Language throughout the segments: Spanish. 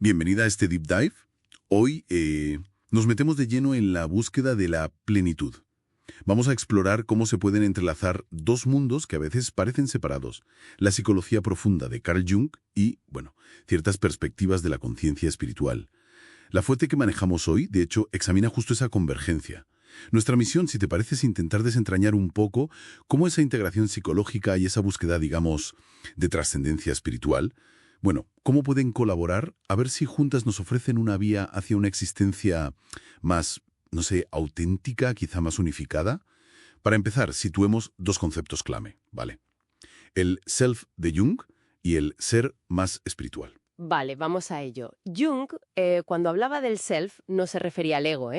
Bienvenida a este Deep Dive. Hoy nos metemos de lleno en la búsqueda de la plenitud. Vamos a explorar cómo se pueden entrelazar dos mundos que a veces parecen separados, la psicología profunda de Carl Jung y, bueno, ciertas perspectivas de la conciencia espiritual. La fuente que manejamos hoy, de hecho, examina justo esa convergencia. Nuestra misión, si te parece, es intentar desentrañar un poco cómo esa integración psicológica y esa búsqueda, digamos, de trascendencia espiritual, bueno, cómo pueden colaborar, a ver si juntas nos ofrecen una vía hacia una existencia más, no sé, auténtica, quizá más unificada. Para empezar, situemos dos conceptos clave, ¿vale? El self de Jung y el ser más espiritual. Vale, vamos a ello. Jung, cuando hablaba del self, no se refería al ego,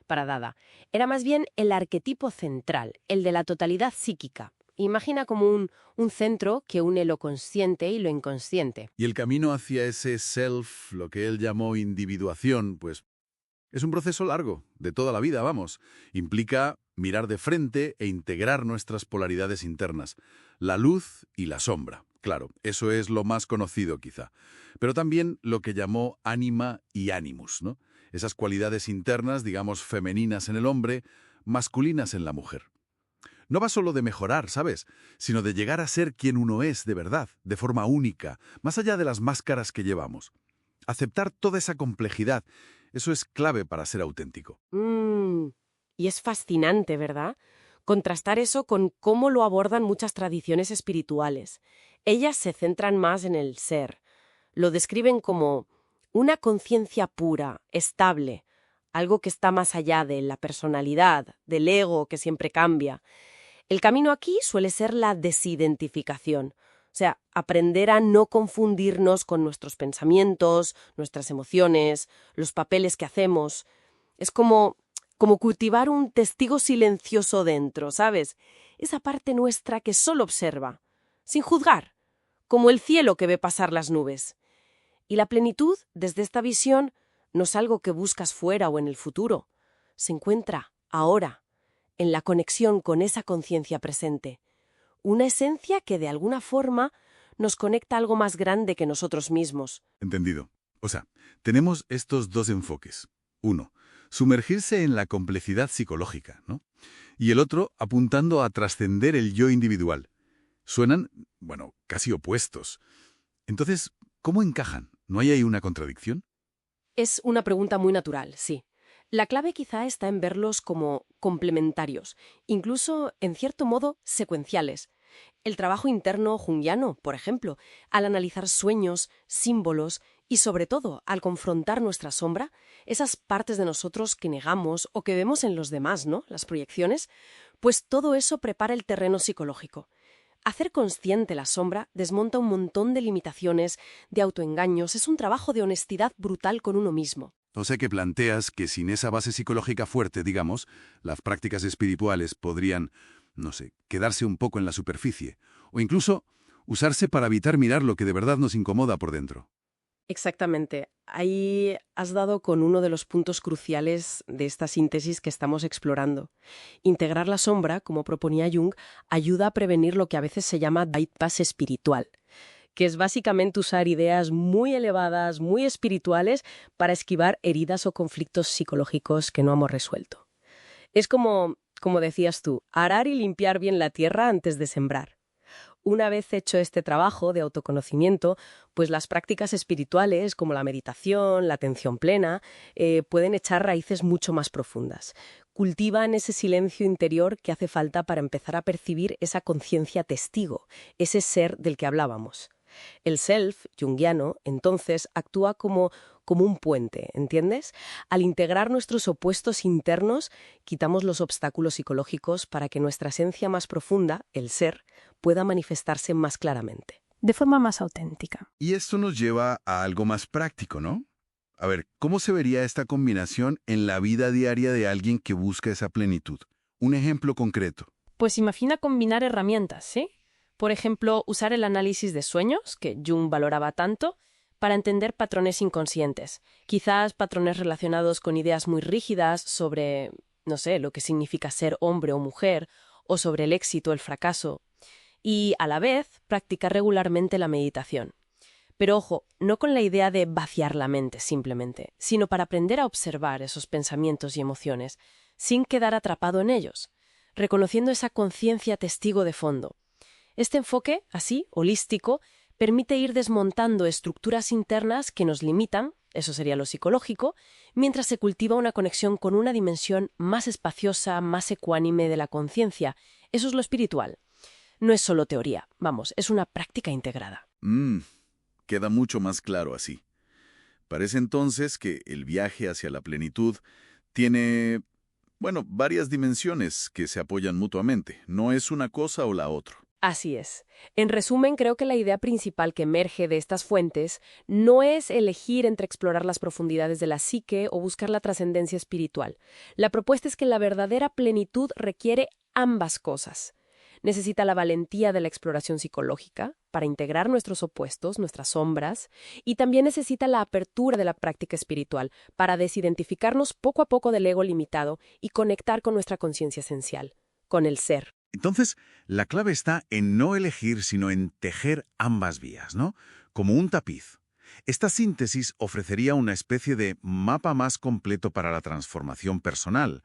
para Dada. Era más bien el arquetipo central, el de la totalidad psíquica. Imagina como un centro que une lo consciente y lo inconsciente. Y el camino hacia ese self, lo que él llamó individuación, pues es un proceso largo, de toda la vida, vamos. Implica mirar de frente e integrar nuestras polaridades internas, la luz y la sombra. Claro, eso es lo más conocido quizá. Pero también lo que llamó ánima y animus, ¿no? Esas cualidades internas, digamos, femeninas en el hombre, masculinas en la mujer. No va solo de mejorar, ¿sabes? Sino de llegar a ser quien uno es de verdad, de forma única, más allá de las máscaras que llevamos. Aceptar toda esa complejidad, eso es clave para ser auténtico. Y es fascinante, ¿verdad? Contrastar eso con cómo lo abordan muchas tradiciones espirituales. Ellas se centran más en el ser. Lo describen como una conciencia pura, estable, algo que está más allá de la personalidad, del ego que siempre cambia. El camino aquí suele ser la desidentificación, o sea, aprender a no confundirnos con nuestros pensamientos, nuestras emociones, los papeles que hacemos. Es como cultivar un testigo silencioso dentro, ¿sabes? Esa parte nuestra que solo observa, sin juzgar, como el cielo que ve pasar las nubes. Y la plenitud, desde esta visión, no es algo que buscas fuera o en el futuro. Se encuentra ahora, en la conexión con esa conciencia presente. Una esencia que de alguna forma nos conecta a algo más grande que nosotros mismos. Entendido. O sea, tenemos estos dos enfoques. Uno, sumergirse en la complejidad psicológica, ¿no? Y el otro, apuntando a trascender el yo individual. Suenan, bueno, casi opuestos. Entonces, ¿cómo encajan? ¿No hay ahí una contradicción? Es una pregunta muy natural, sí. La clave quizá está en verlos como complementarios, incluso, en cierto modo, secuenciales. El trabajo interno junguiano, por ejemplo, al analizar sueños, símbolos y, sobre todo, al confrontar nuestra sombra, esas partes de nosotros que negamos o que vemos en los demás, ¿no? Las proyecciones, pues todo eso prepara el terreno psicológico. Hacer consciente la sombra desmonta un montón de limitaciones, de autoengaños, es un trabajo de honestidad brutal con uno mismo. O sea que planteas que sin esa base psicológica fuerte, digamos, las prácticas espirituales podrían, no sé, quedarse un poco en la superficie, o incluso usarse para evitar mirar lo que de verdad nos incomoda por dentro. Exactamente. Ahí has dado con uno de los puntos cruciales de esta síntesis que estamos explorando. Integrar la sombra, como proponía Jung, ayuda a prevenir lo que a veces se llama bypass espiritual, que es básicamente usar ideas muy elevadas, muy espirituales, para esquivar heridas o conflictos psicológicos que no hemos resuelto. Es como decías tú, arar y limpiar bien la tierra antes de sembrar. Una vez hecho este trabajo de autoconocimiento, pues las prácticas espirituales, como la meditación, la atención plena, pueden echar raíces mucho más profundas. Cultivan ese silencio interior que hace falta para empezar a percibir esa conciencia testigo, ese ser del que hablábamos. El self junguiano, entonces, actúa como un puente, ¿entiendes? Al integrar nuestros opuestos internos, quitamos los obstáculos psicológicos para que nuestra esencia más profunda, el ser, pueda manifestarse más claramente. De forma más auténtica. Y esto nos lleva a algo más práctico, ¿no? A ver, ¿cómo se vería esta combinación en la vida diaria de alguien que busca esa plenitud? Un ejemplo concreto. Pues imagina combinar herramientas, ¿sí? Por ejemplo, usar el análisis de sueños, que Jung valoraba tanto, para entender patrones inconscientes. Quizás patrones relacionados con ideas muy rígidas sobre, no sé, lo que significa ser hombre o mujer, o sobre el éxito o el fracaso. Y, a la vez, practicar regularmente la meditación. Pero ojo, no con la idea de vaciar la mente simplemente, sino para aprender a observar esos pensamientos y emociones sin quedar atrapado en ellos, reconociendo esa conciencia testigo de fondo. Este enfoque, así, holístico, permite ir desmontando estructuras internas que nos limitan, eso sería lo psicológico, mientras se cultiva una conexión con una dimensión más espaciosa, más ecuánime de la conciencia. Eso es lo espiritual. No es solo teoría, vamos, es una práctica integrada. Queda mucho más claro así. Parece entonces que el viaje hacia la plenitud tiene, varias dimensiones que se apoyan mutuamente. No es una cosa o la otra. Así es. En resumen, creo que la idea principal que emerge de estas fuentes no es elegir entre explorar las profundidades de la psique o buscar la trascendencia espiritual. La propuesta es que la verdadera plenitud requiere ambas cosas. Necesita la valentía de la exploración psicológica para integrar nuestros opuestos, nuestras sombras, y también necesita la apertura de la práctica espiritual para desidentificarnos poco a poco del ego limitado y conectar con nuestra conciencia esencial, con el ser. Entonces, la clave está en no elegir, sino en tejer ambas vías, ¿no? Como un tapiz. Esta síntesis ofrecería una especie de mapa más completo para la transformación personal.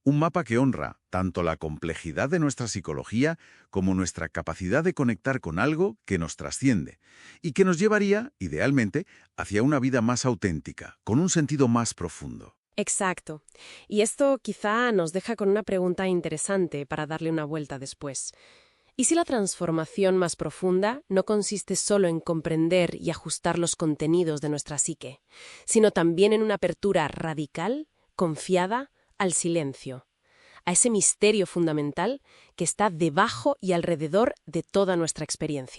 Un mapa que honra tanto la complejidad de nuestra psicología como nuestra capacidad de conectar con algo que nos trasciende y que nos llevaría, idealmente, hacia una vida más auténtica, con un sentido más profundo. Exacto. Y esto quizá nos deja con una pregunta interesante para darle una vuelta después. ¿Y si la transformación más profunda no consiste solo en comprender y ajustar los contenidos de nuestra psique, sino también en una apertura radical, confiada, al silencio, a ese misterio fundamental que está debajo y alrededor de toda nuestra experiencia?